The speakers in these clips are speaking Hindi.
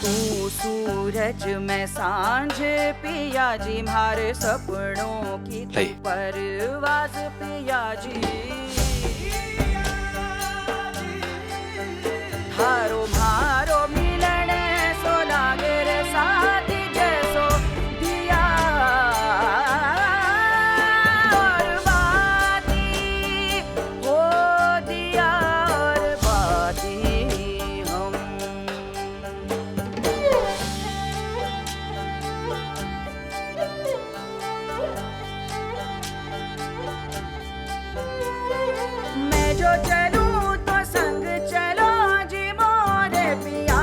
तू सूरज में सांझ पिया जी, मारे सपनों की तू परवाज पिया जी। हारो मारो मिलन सो लागे रे साथी जैसो दिया और बाती हो दिया और बाती हम। मैं जो चलूं तो संग चलो जी मोरे पिया,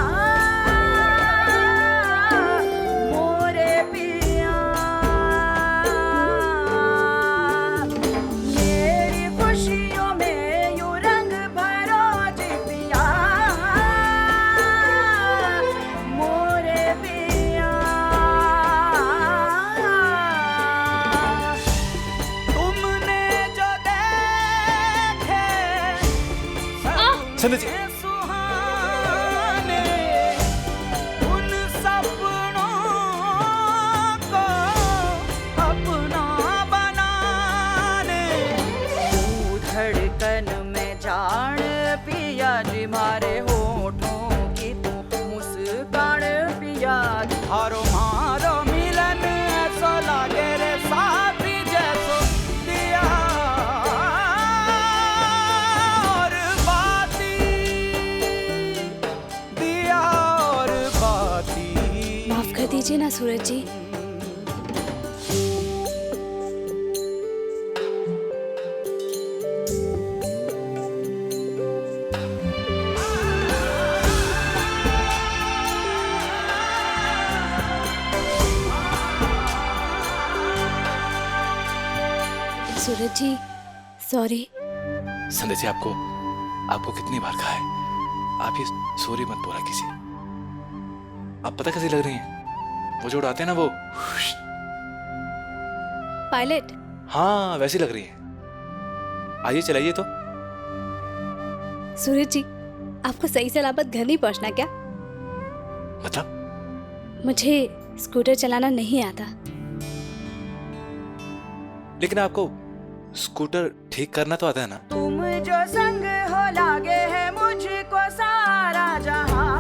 मोरे पिया। मेरी खुशियों में यूं रंग भरो जी पिया, मोरे पिया। तुमने जो देखे संध्या जी, सुहाने, उन सपनों को अपना बनाने। तू धड़कन में जान पिया जी, मारे होठों की तू मुस्कान पिया। हारो मारो मिलन ऐसो लागे रे साथी जैसो दिया और बाती, दिया और बाती। माफ कर दीजिए ना सूरज जी। सूरज जी सॉरी। संध्या जी, आपको कितनी बार कहा है, आप ये सॉरी मत बोला किसी। आप पता कैसी लग रही हैं, वो जो उड़ाते हैं ना वो, पायलट। हाँ वैसी लग रही हैं। आइए चलाइए तो। सूरज जी आपको सही सलामत घर नहीं पहुंचना क्या? मतलब? मुझे स्कूटर चलाना नहीं आता। लेकिन आपको स्कूटर ठीक करना तो आता है ना? तुम जो संग हो लागे है मुझको सारा जहां,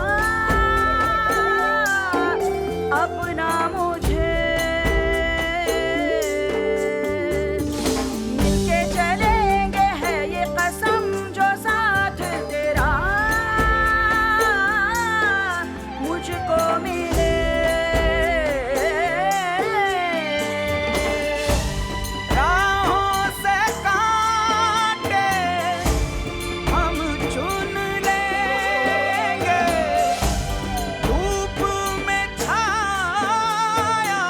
अपना मुझे मिलके चलेंगे है ये कसम जो साथ तेरा मुझको मिले। राहों से कांटे हम चुन लेंगे, धूप में छाया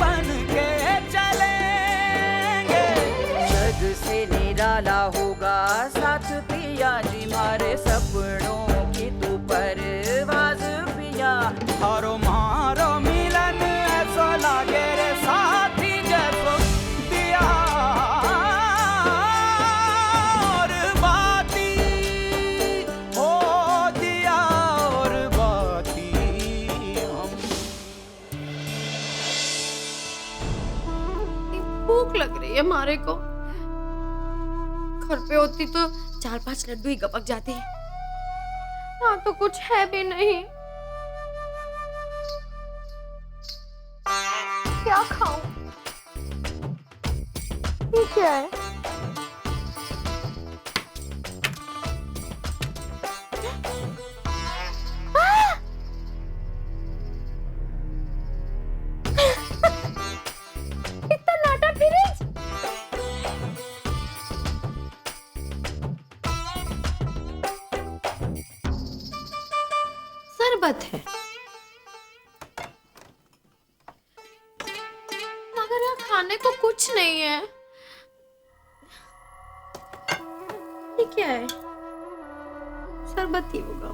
बन के चलेंगे। जग से निराला होगा साथ पिया जी, मारे सपनों की तू परवाज पिया। हारो मारो मिलन ऐसो लागे रे साथी जैसो दिया और बाती हो दिया और बाती हम। भूख लग रही है मारे को। घर पे होती तो 4-5 लड्डू ही गपक जाते हैं। यहाँ तो कुछ है भी नहीं। क्या खाऊं? ये क्या है? इतना नाटा फ्रिज। शरबत है, मगर यहाँ खाने को कुछ नहीं है। ये क्या है? शरबत ही होगा।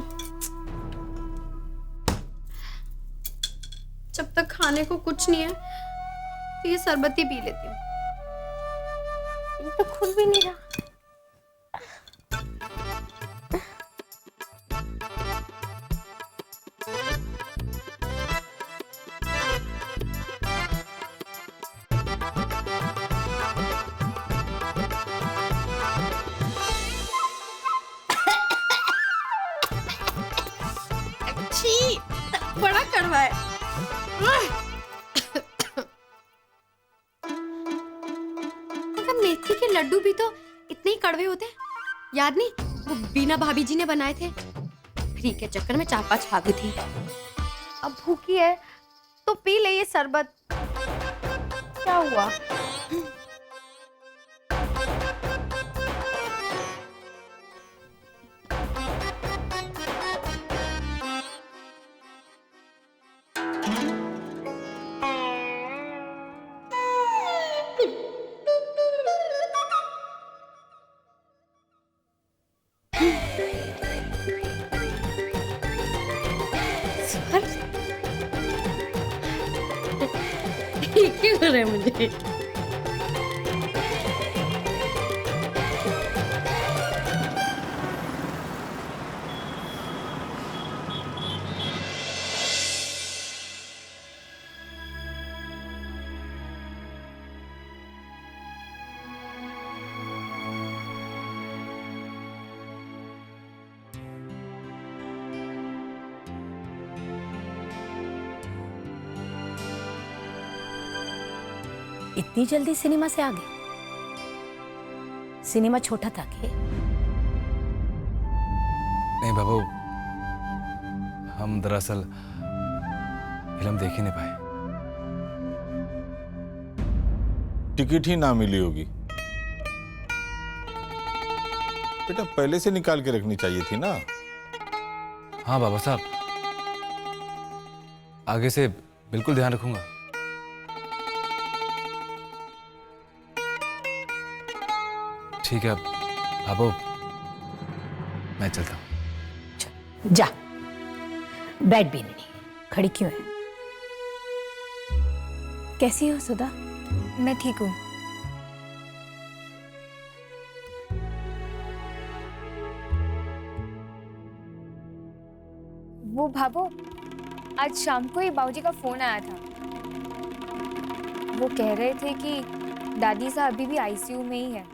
जब तक खाने को कुछ नहीं है तो ये शरबत ही पी लेती हूँ। ये तो खुल भी नहीं रहा। कड़वा है। मतलब मेथी के लड्डू भी तो इतने ही कड़वे होते हैं। याद नहीं, वो बीना भाभी जी ने बनाए थे। फ्री के चक्कर में 4-5 खा गई थी। अब भूखी है तो पी ले ये शरबत। क्या हुआ? क्यों कर रहे हैं मुझे? इतनी जल्दी सिनेमा से आ गए? सिनेमा छोटा था क्या? नहीं बाबू, हम दरअसल फिल्म देख ही नहीं पाए। टिकट ही ना मिली होगी। बेटा पहले से निकाल के रखनी चाहिए थी ना। हाँ बाबा साहब, आगे से बिल्कुल ध्यान रखूंगा। ठीक है बाबू, मैं चलता हूँ। जा, बैठ भी नहीं, खड़ी क्यों है? कैसी हो सुधा? मैं ठीक हूँ। वो भाभो, आज शाम को ही बाबूजी का फोन आया था। वो कह रहे थे कि दादी साहब अभी भी आईसीयू में ही है।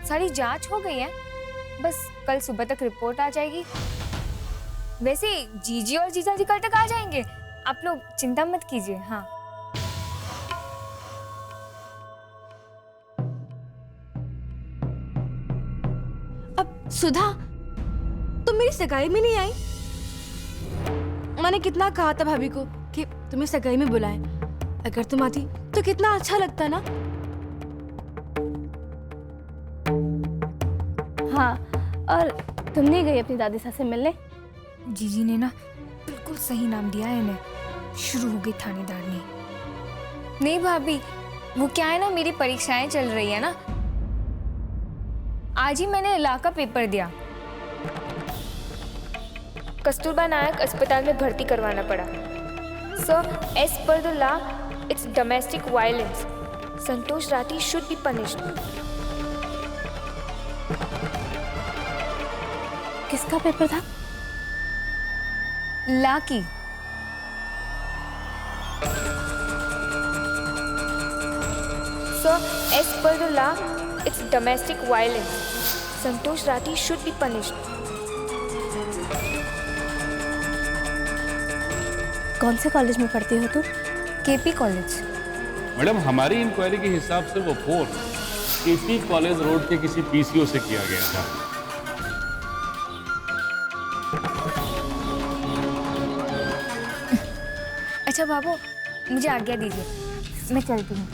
सारी जांच हो गई है, बस कल सुबह तक रिपोर्ट आ जाएगी। वैसे जीजी और जीजा जी कल तक आ जाएंगे, आप लोग चिंता मत कीजिए। हाँ, अब सुधा, तुम मेरी सगाई में नहीं आई? मैंने कितना कहा था भाभी को कि तुम्हें सगाई में बुलाएं। अगर तुम आती तो कितना अच्छा लगता ना। हाँ, और तुम नहीं गई अपनी दादी सास से मिलने? जीजी ने ना बिल्कुल सही नाम दिया है इन्हें। शुरू हो गई थानेदारनी। नहीं भाभी, वो क्या है ना, मेरी परीक्षाएं चल रही है ना। आज ही मैंने लॉ का पेपर दिया। कस्तूरबा नायक अस्पताल में भर्ती करवाना पड़ा। Sir, as per the law it's domestic violence. Santosh Rathi should be punished. किसका पेपर था? लॉ की। Sir, as per the law, it's domestic violence. Santosh Rathi should be punished. कौन से कॉलेज में पढ़ती हो तुम? KP college. मैडम, हमारी इंक्वायरी के हिसाब से वो फोन केपी कॉलेज रोड के किसी पीसीओ से किया गया था। अच्छा बाबू, मुझे आज्ञा दीजिए, मैं चलती हूँ।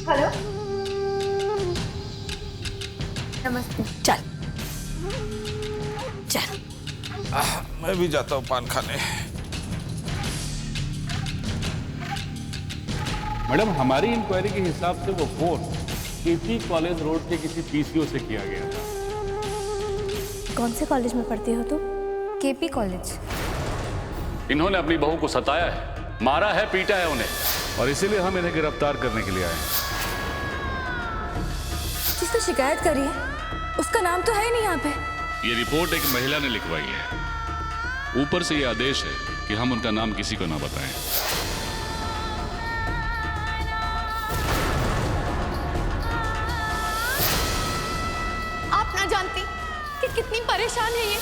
हेलो, नमस्ते। चल चल। मैं भी जाता हूँ पान खाने। मैडम, हमारी इंक्वायरी के हिसाब से वो फोन केपी कॉलेज रोड के किसी पीसीओ से किया गया था। कौन से कॉलेज में पढ़ती हो तुम? KP college. इन्होंने अपनी बहू को सताया है, मारा है, पीटा है उन्हें, और इसीलिए हम इन्हें गिरफ्तार करने के लिए आए हैं। जिसने शिकायत करी है उसका नाम तो है ही नहीं यहाँ पे। ये रिपोर्ट एक महिला ने लिखवाई है। ऊपर से ये आदेश है कि हम उनका नाम किसी को ना बताएं। आप ना जानती कि कितनी परेशान है ये।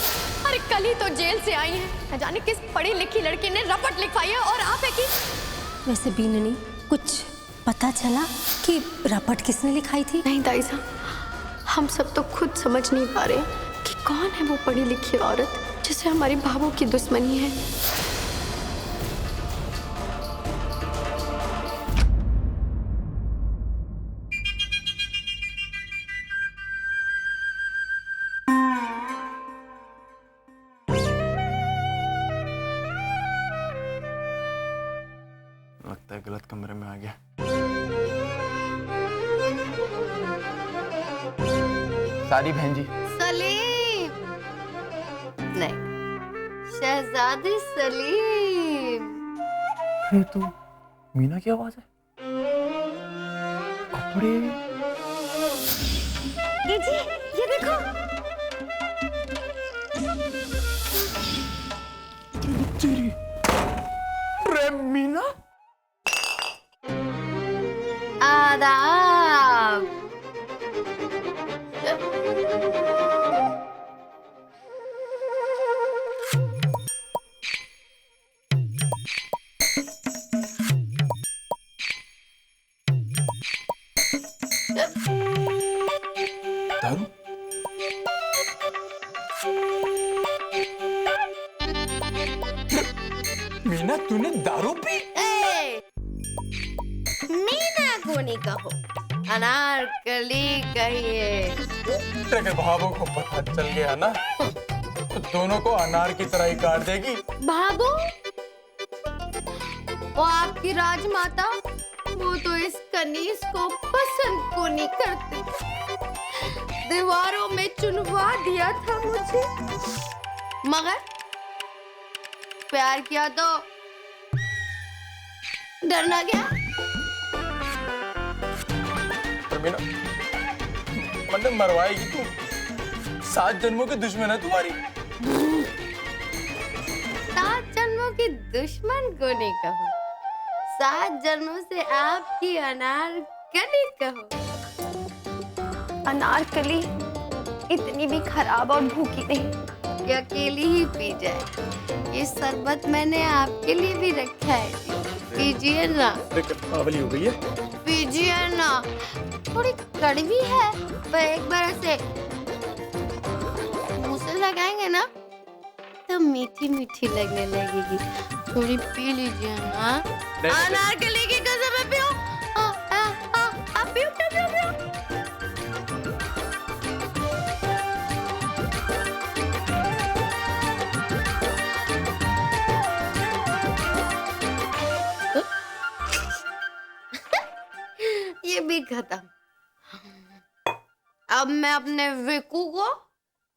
अरे कल ही तो जेल से आई है, न जाने किस पढ़ी लिखी लड़की ने रपट लिखवाई है और आप है कि। वैसे बीननी कुछ पता चला कि रपट किसने लिखाई थी? नहीं दाई साहब, हम सब तो खुद समझ नहीं पा रहे कि कौन है वो पढ़ी लिखी औरत जिससे हमारी भावों की दुश्मनी है। लगता है गलत कमरे में आ गया। सारी बहन जी। सलीम नहीं, शहजादी सलीम। ये तो मीना की आवाज है। कपड़े ये देखो। तेरी प्रेम मीना। आदाब। दारू? मीना तूने दारू पी? मीना को नहीं कहो, अनारकली कहिए। तेरे भाभो को पता चल गया ना तो दोनों को अनार की तरह ही काट देगी। भागो, वो आपकी राजमाता, वो तो इस कनीज को पसंद को नहीं करती। दीवारों में चुनवा दिया था मुझे, मगर प्यार किया तो डरना क्या? मीना मतलब मरवाएगी तू? 7 जन्मों की दुश्मन है तुम्हारी। 7 जन्मों की दुश्मन को नहीं कहो, 7 जन्मों से आपकी अनारकली कहो। अनारकली इतनी भी खराब और भूखी नहीं कि अकेली ही पी जाए। ये शरबत मैंने आपके लिए भी रखा है, पीजिए ना। पावली हो गई है। पीजिए ना, थोड़ी कड़वी है पर एक बार ऐसे मुंह से लगाएंगे ना तो मीठी मीठी लगने लगेगी। थोड़ी पी लीजिए ना। अनारकली की कसम है, पियो। आप पियो पियो पियो पियो। ये भी खत्म। अब मैं अपने विकू को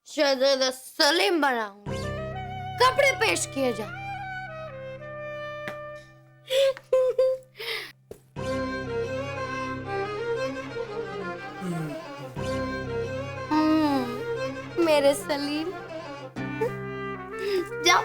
शहजादा सलीम बनाऊंगी। कपड़े पेश किए जाए। मेरे सलीम, जाओ।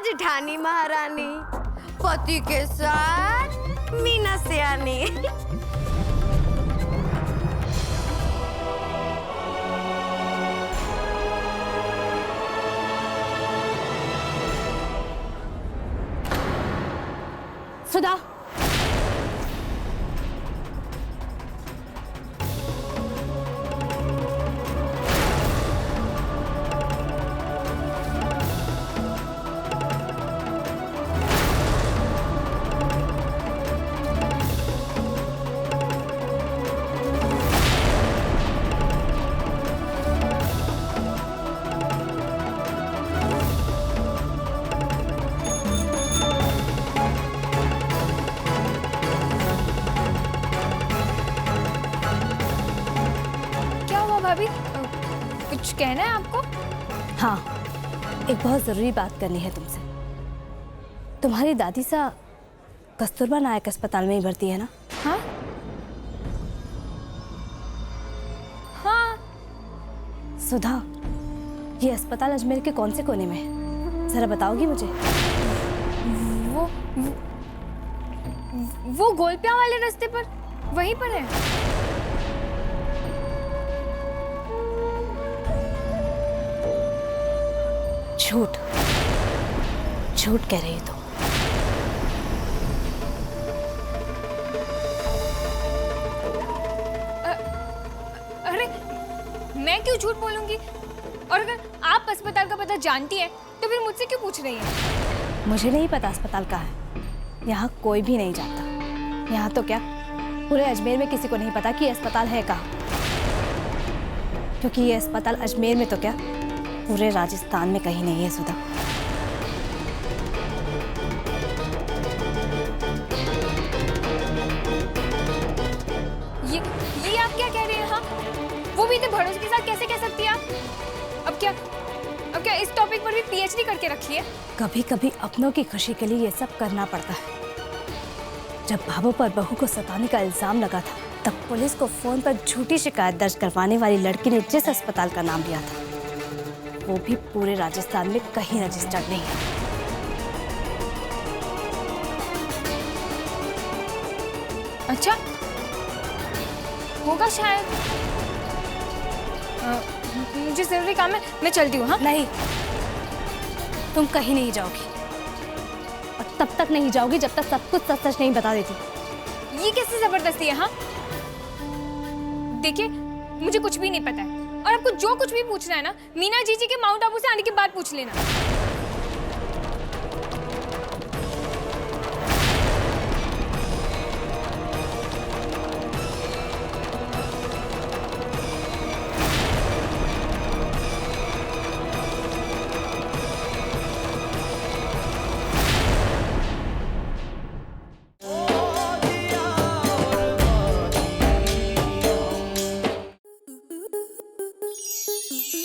जेठानी महारानी, पति के साथ मीना सियानी। सुधा, कुछ कहना है आपको? हाँ, एक बहुत ज़रूरी बात करनी है तुमसे। तुम्हारी दादी सा कस्तूरबा नायक अस्पताल में ही भर्ती है ना? हाँ हाँ। सुधा, ये अस्पताल अजमेर के कौन से कोने में है? जरा बताओगी मुझे? वो गोलपिया वाले रास्ते पर, वहीं पर है। झूठ झूठ कह रही हो तुम। अरे मैं क्यों झूठ बोलूंगी? और अगर आप अस्पताल का पता जानती हैं तो फिर मुझसे क्यों पूछ रही हैं? मुझे नहीं पता अस्पताल कहाँ है। यहाँ कोई भी नहीं जानता। यहाँ तो क्या, पूरे अजमेर में किसी को नहीं पता कि ये अस्पताल है कहाँ। क्योंकि ये अस्पताल अजमेर में तो क्या, पूरे राजस्थान में कहीं नहीं है सुधा। ये आप क्या कह रहे हैं? हाँ, वो भी इतने भरोसे के साथ कैसे कह सकती हैं आप? अब क्या इस टॉपिक पर भी पीएचडी करके रखी है? कभी कभी अपनों की खुशी के लिए ये सब करना पड़ता है। जब भाभो पर बहू को सताने का इल्जाम लगा था, तब पुलिस को फोन पर झूठी शिकायत दर्ज करवाने वाली लड़की ने जिस अस्पताल का नाम लिया था, वो भी पूरे राजस्थान में कहीं रजिस्टर्ड नहीं है। अच्छा, होगा शायद। मुझे जरूरी काम है, मैं चलती हूँ। हाँ नहीं, तुम कहीं नहीं जाओगी, और तब तक नहीं जाओगी जब तक सब कुछ सच सच नहीं बता देती। ये कैसी जबरदस्ती है? हाँ देखिए, मुझे कुछ भी नहीं पता है, और आपको जो कुछ भी पूछना है ना, मीना जीजी के माउंट आबू से आने के बाद पूछ लेना।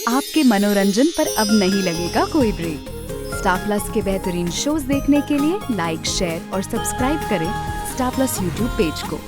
आपके मनोरंजन पर अब नहीं लगेगा कोई ब्रेक। स्टार प्लस के बेहतरीन शोज देखने के लिए लाइक, शेयर और सब्सक्राइब करें स्टार प्लस यूट्यूब पेज को।